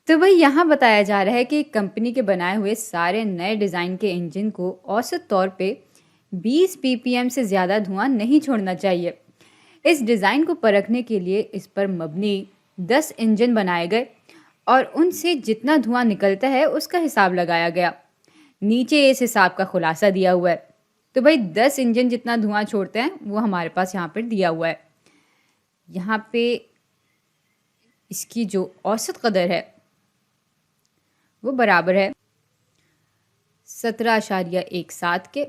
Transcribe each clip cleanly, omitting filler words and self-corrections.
तो भाई यहाँ बताया जा रहा है कि कंपनी के बनाए हुए सारे नए डिज़ाइन के इंजन को औसत तौर पे 20 पीपीएम से ज़्यादा धुआं नहीं छोड़ना चाहिए। इस डिज़ाइन को परखने के लिए इस पर मबनी 10 इंजन बनाए गए और उनसे जितना धुआं निकलता है उसका हिसाब लगाया गया। नीचे इस हिसाब का खुलासा दिया हुआ है। तो भाई 10 इंजन जितना धुआं छोड़ते हैं वो हमारे पास यहाँ पर दिया हुआ है। यहाँ पे इसकी जो औसत कदर है वो बराबर है 17.17 के,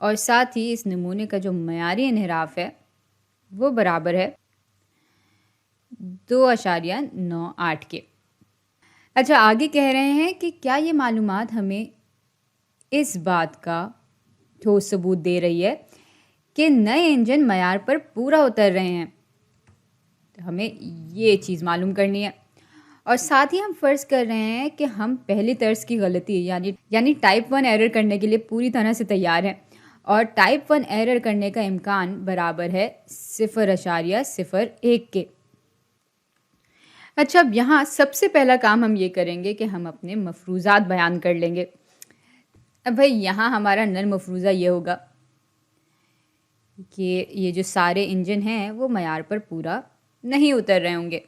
और साथ ही इस नमूने का जो मयारी इन्हिराफ है वो बराबर है 2.98 के। अच्छा, आगे कह रहे हैं कि क्या ये मालूमात हमें इस बात का ठोस सबूत दे रही है कि नए इंजन मयार पर पूरा उतर रहे हैं। तो हमें ये चीज़ मालूम करनी है, और साथ ही हम फ़र्ज़ कर रहे हैं कि हम पहली तर्ज की गलती यानी टाइप 1 एरर करने के लिए पूरी तरह से तैयार हैं, और टाइप 1 एरर करने का इम्कान बराबर है 0.01 के। अच्छा, अब यहाँ सबसे पहला काम हम ये करेंगे कि हम अपने मफरूज़ात बयान कर लेंगे। अब भाई यहाँ हमारा नल मफरूज़ा ये होगा कि ये जो सारे इंजन हैं वो मयार पर पूरा नहीं उतर रहे होंगे,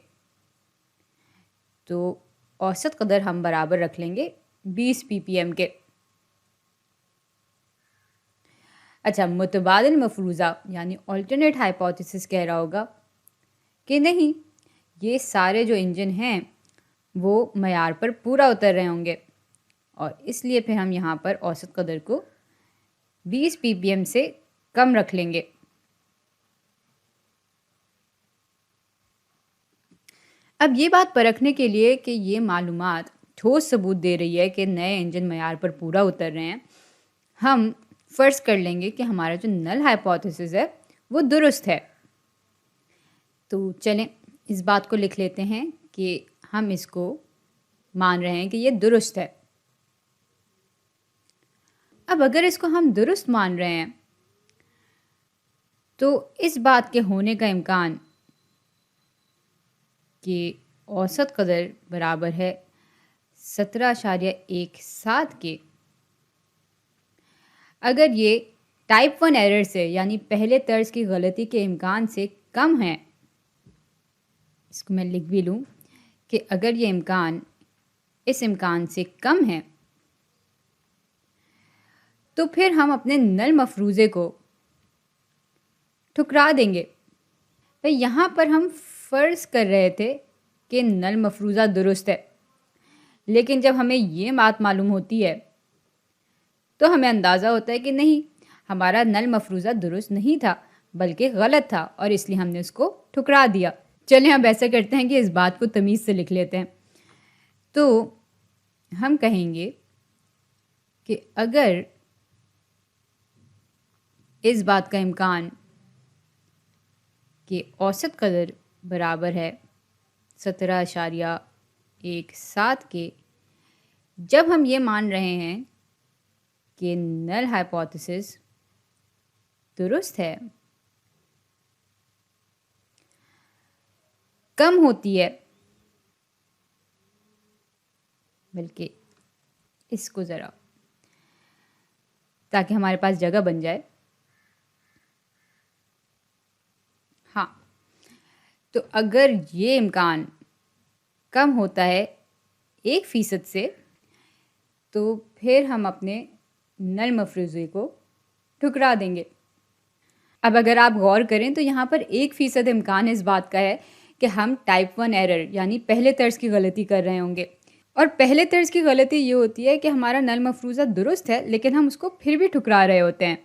तो औसत कदर हम बराबर रख लेंगे 20 पीपीएम के। अच्छा, मुतबादिल मफरूज़ा यानी अल्टरनेट हाइपोथेसिस कह रहा होगा कि नहीं, ये सारे जो इंजन हैं वो मयार पर पूरा उतर रहे होंगे, और इसलिए फिर हम यहाँ पर औसत कदर को 20 पीपीएम से कम रख लेंगे। अब ये बात परखने के लिए कि ये मालूमात ठोस सबूत दे रही है कि नए इंजन मयार पर पूरा उतर रहे हैं, हम फ़र्ज़ कर लेंगे कि हमारा जो नल हाइपोथेसिस है वो दुरुस्त है। तो चलें इस बात को लिख लेते हैं कि हम इसको मान रहे हैं कि ये दुरुस्त है। अब अगर इसको हम दुरुस्त मान रहे हैं तो इस बात के होने का इम्कान कि औसत कदर बराबर है 17.17 के, अगर ये टाइप 1 एरर से यानी पहले तर्ज की गलती के इम्कान से कम है, इसको मैं लिख भी लूँ कि अगर ये इम्कान इस इम्कान से कम है तो फिर हम अपने नल मफरूज़े को ठुकरा देंगे। भाई यहाँ पर हम फ़र्ज़ कर रहे थे कि नल मफरूज़ा दुरुस्त है, लेकिन जब हमें ये बात मालूम होती है तो हमें अंदाज़ा होता है कि नहीं, हमारा नल मफरूज़ा दुरुस्त नहीं था बल्कि गलत था, और इसलिए हमने उसको ठुकरा दिया। चलें अब ऐसा करते हैं कि इस बात को तमीज़ से लिख लेते हैं। तो हम कहेंगे कि अगर इस बात का इम्कान कि औसत कदर बराबर है 17.17 के, जब हम ये मान रहे हैं कि नल हाइपोथेसिस दुरुस्त है, कम होती है, बल्कि इसको ज़रा ताकि हमारे पास जगह बन जाए। हाँ, तो अगर ये इम्कान कम होता है 1% से, तो फिर हम अपने नल मफरूज़े को ठुकरा देंगे। अब अगर आप गौर करें तो यहाँ पर 1% इम्कान इस बात का है कि हम टाइप 1 एरर यानी पहले तर्ज की गलती कर रहे होंगे, और पहले तर्ज की गलती ये होती है कि हमारा नल मफरूज़ा दुरुस्त है लेकिन हम उसको फिर भी ठुकरा रहे होते हैं।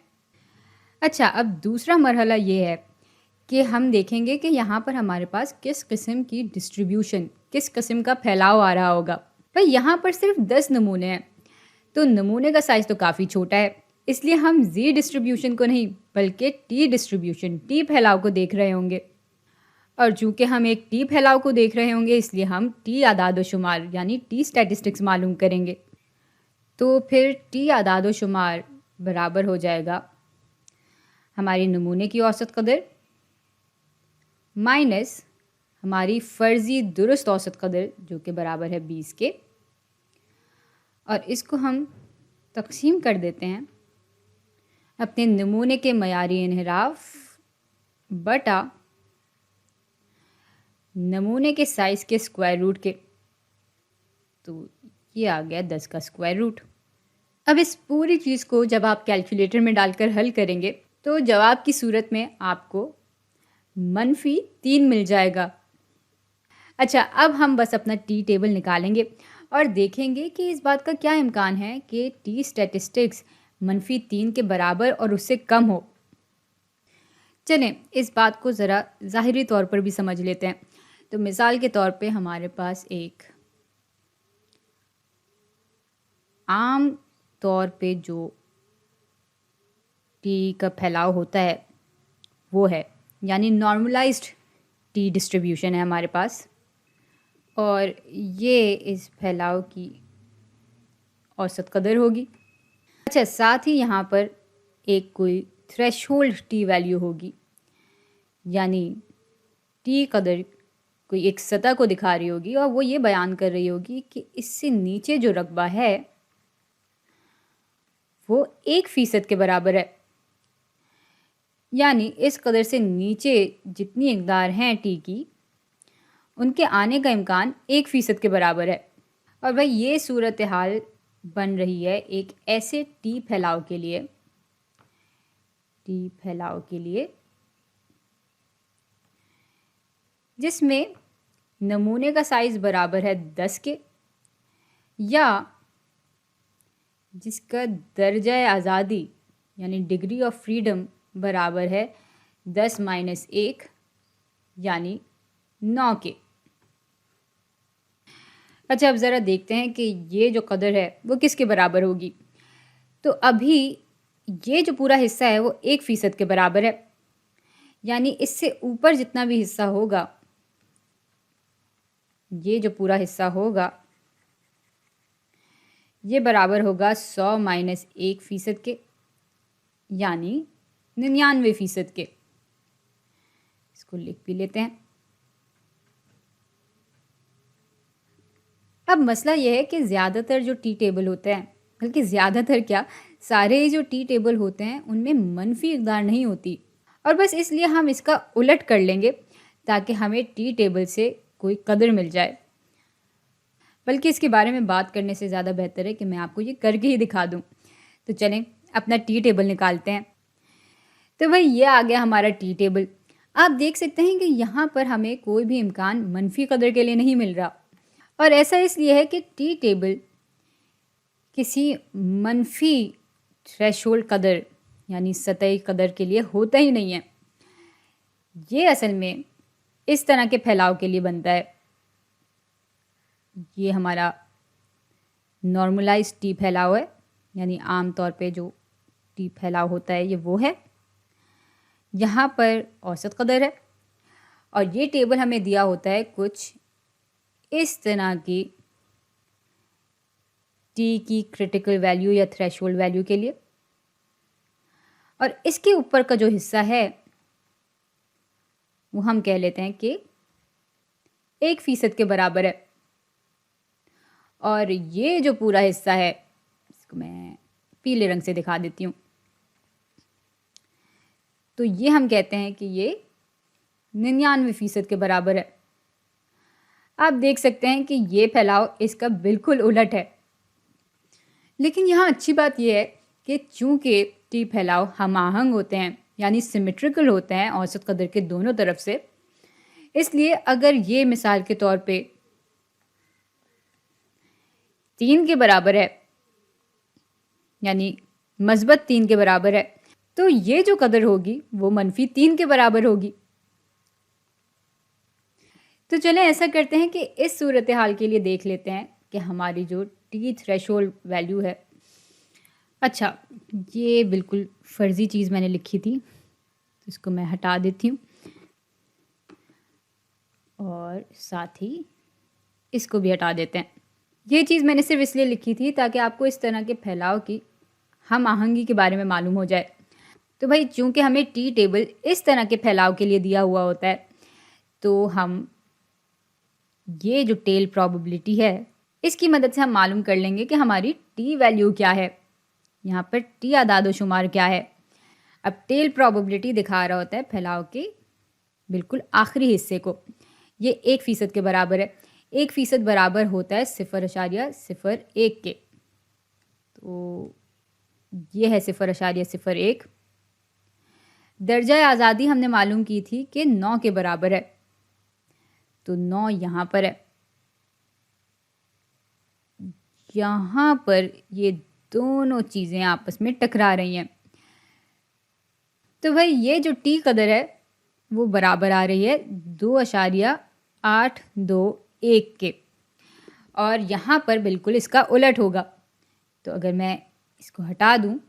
अच्छा, अब दूसरा मरहला ये है कि हम देखेंगे कि यहाँ पर हमारे पास किस किस्म की डिस्ट्रीब्यूशन, किस किस्म का फैलाव आ रहा होगा। भाई यहाँ पर सिर्फ 10 नमूने हैं, तो नमूने का साइज़ तो काफ़ी छोटा है, इसलिए हम जी डिस्ट्रीब्यूशन को नहीं बल्कि टी डिस्ट्रीब्यूशन, टी फैलाव को देख रहे होंगे। और चूँकि हम एक टी फैलाव को देख रहे होंगे इसलिए हम टी आदाद व शुमार यानी टी स्टैटिस्टिक्स मालूम करेंगे। तो फिर टी आदाद व शुमार बराबर हो जाएगा हमारी नमूने की औसत कदर माइनस हमारी फ़र्ज़ी दुरुस्त औसत कदर जो कि बराबर है 20 के, और इसको हम तक़सीम कर देते हैं अपने नमूने के मयारी इन्हिराफ बटा नमूने के साइज़ के स्क्वायर रूट के। तो ये आ गया 10 का स्क्वायर रूट। अब इस पूरी चीज़ को जब आप कैलकुलेटर में डालकर हल करेंगे तो जवाब की सूरत में आपको -3 मिल जाएगा। अच्छा, अब हम बस अपना टी टेबल निकालेंगे और देखेंगे कि इस बात का क्या इम्कान है कि टी स्टैटिस्टिक्स -3 के बराबर और उससे कम हो। चलें इस बात को ज़रा ज़ाहिरी तौर पर भी समझ लेते हैं। तो मिसाल के तौर पे हमारे पास एक आम तौर पे जो टी का फैलाव होता है वो है, यानी नॉर्मलाइज्ड टी डिस्ट्रीब्यूशन है हमारे पास, और ये इस फैलाव की औसत कदर होगी। अच्छा, साथ ही यहाँ पर एक कोई थ्रेशोल्ड टी वैल्यू होगी, यानी टी कदर कोई एक सतह को दिखा रही होगी और वो ये बयान कर रही होगी कि इससे नीचे जो रकबा है वो 1% के बराबर है। यानी इस कदर से नीचे जितनी इकदार हैं टी की, उनके आने का इम्कान 1% के बराबर है। और भाई ये सूरत हाल बन रही है एक ऐसे टी फैलाव के लिए जिसमें नमूने का साइज़ बराबर है 10 के, या जिसका दर्जा आज़ादी यानी डिग्री ऑफ फ्रीडम बराबर है 10-1 यानी 9 के। अच्छा, अब ज़रा देखते हैं कि ये जो कदर है वो किसके बराबर होगी। तो अभी ये जो पूरा हिस्सा है वो 1% के बराबर है, यानी इससे ऊपर जितना भी हिस्सा होगा, ये जो पूरा हिस्सा होगा ये बराबर होगा 100 - 1% के, यानी 99% के। इसको लिख भी लेते हैं। अब मसला यह है कि ज़्यादातर जो टी टेबल होते हैं, बल्कि ज़्यादातर क्या, सारे जो टी टेबल होते हैं उनमें मनफी इकदार नहीं होती, और बस इसलिए हम इसका उलट कर लेंगे ताकि हमें टी टेबल से कोई कदर मिल जाए। बल्कि इसके बारे में बात करने से ज़्यादा बेहतर है कि मैं आपको ये करके ही दिखा दूँ। तो चलें अपना टी टेबल निकालते हैं। तो भाई ये आ गया हमारा टी टेबल। आप देख सकते हैं कि यहाँ पर हमें कोई भी इम्कान मनफी कदर के लिए नहीं मिल रहा, और ऐसा इसलिए है कि टी टेबल किसी मनफी थ्रेशोल्ड कदर यानी सतही कदर के लिए होता ही नहीं है। ये असल में इस तरह के फैलाव के लिए बनता है। ये हमारा नॉर्मलाइज्ड टी फैलाव है, यानी आम तौर पे जो टी फैलाव होता है ये वो है। यहाँ पर औसत कदर है, और ये टेबल हमें दिया होता है कुछ इस तरह की टी की क्रिटिकल वैल्यू या थ्रेशोल्ड वैल्यू के लिए, और इसके ऊपर का जो हिस्सा है वो हम कह लेते हैं कि 1% के बराबर है, और ये जो पूरा हिस्सा है इसको मैं पीले रंग से दिखा देती हूँ। तो ये हम कहते हैं कि ये 99% के बराबर है। आप देख सकते हैं कि ये फैलाव इसका बिल्कुल उलट है। लेकिन यहाँ अच्छी बात यह है कि चूँकि टी फैलाव हमाहंग होते हैं, यानी सिमेट्रिकल होते हैं औसत कदर के दोनों तरफ से, इसलिए अगर ये मिसाल के तौर पे 3 के बराबर है, यानी मस्बत 3 के बराबर है, तो ये जो कदर होगी वो -3 के बराबर होगी। तो चलें ऐसा करते हैं कि इस सूरत हाल के लिए देख लेते हैं कि हमारी जो टी थ्रेशोल्ड वैल्यू है। अच्छा, ये बिल्कुल फ़र्ज़ी चीज़ मैंने लिखी थी, तो इसको मैं हटा देती हूँ, और साथ ही इसको भी हटा देते हैं। ये चीज़ मैंने सिर्फ इसलिए लिखी थी ताकि आपको इस तरह के फैलाव की हम आहंगी के बारे में मालूम हो जाए। तो भाई चूँकि हमें टी टेबल इस तरह के फैलाव के लिए दिया हुआ होता है, तो हम ये जो टेल प्रोबेबिलिटी है, इसकी मदद से हम मालूम कर लेंगे कि हमारी टी वैल्यू क्या है, यहाँ पर टी आदादोशुमार क्या है। अब टेल प्रोबेबिलिटी दिखा रहा होता है फैलाव के बिल्कुल आखिरी हिस्से को। ये 1% के बराबर है। 1% बराबर होता है 0.01 के। तो ये है 0.01। दर्जा आज़ादी हमने मालूम की थी कि 9 के बराबर है, तो 9 यहाँ पर है। यहाँ पर ये दोनों चीज़ें आपस में टकरा रही हैं, तो भाई ये जो टी कदर है वो बराबर आ रही है 2.821 के, और यहाँ पर बिल्कुल इसका उलट होगा। तो अगर मैं इसको हटा दूँ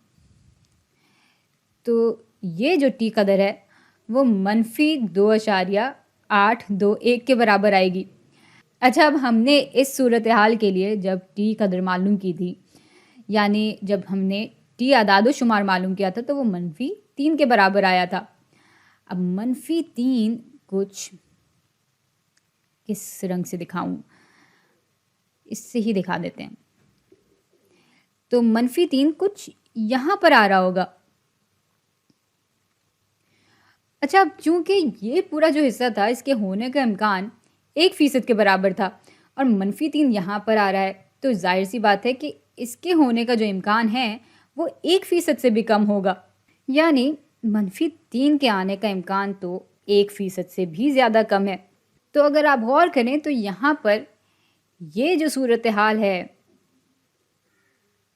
तो ये जो टी कदर है वो -2.821 के बराबर आएगी। अच्छा, अब हमने इस सूरत हाल के लिए जब टी कदर मालूम की थी, यानी जब हमने टी आदादो शुमार मालूम किया था, तो वो -3 के बराबर आया था। अब -3 कुछ किस रंग से दिखाऊं, इससे ही दिखा देते हैं। तो -3 कुछ यहाँ पर आ रहा होगा। अच्छा, अब चूंकि ये पूरा जो हिस्सा था इसके होने का इम्कान 1% के बराबर था और -3 यहाँ पर आ रहा है, तो जाहिर सी बात है कि इसके होने का जो इम्कान है वो 1% से भी कम होगा। यानी -3 के आने का इम्कान तो 1% से भी ज़्यादा कम है। तो अगर आप गौर करें तो यहाँ पर ये जो सूरत हाल है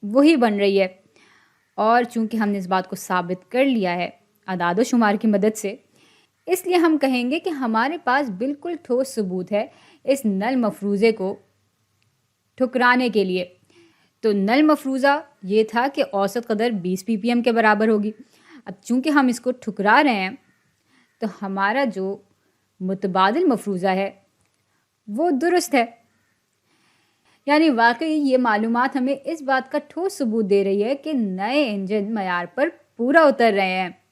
वही बन रही है, और चूंकि हमने इस बात को साबित कर लिया है अदाद व शुमार की मदद से, इसलिए हम कहेंगे कि हमारे पास बिल्कुल ठोस सबूत है इस नल मफरूज़े को ठुकराने के लिए। तो नल मफरूज़ा ये था कि औसत कदर 20 ppm के बराबर होगी। अब चूंकि हम इसको ठुकरा रहे हैं तो हमारा जो मुतबादिल मफरूज़ा है वो दुरुस्त है। यानी वाकई ये मालूमात हमें इस बात का ठोस सबूत दे रही है कि नए इंजन मयार पर पूरा उतर रहे हैं।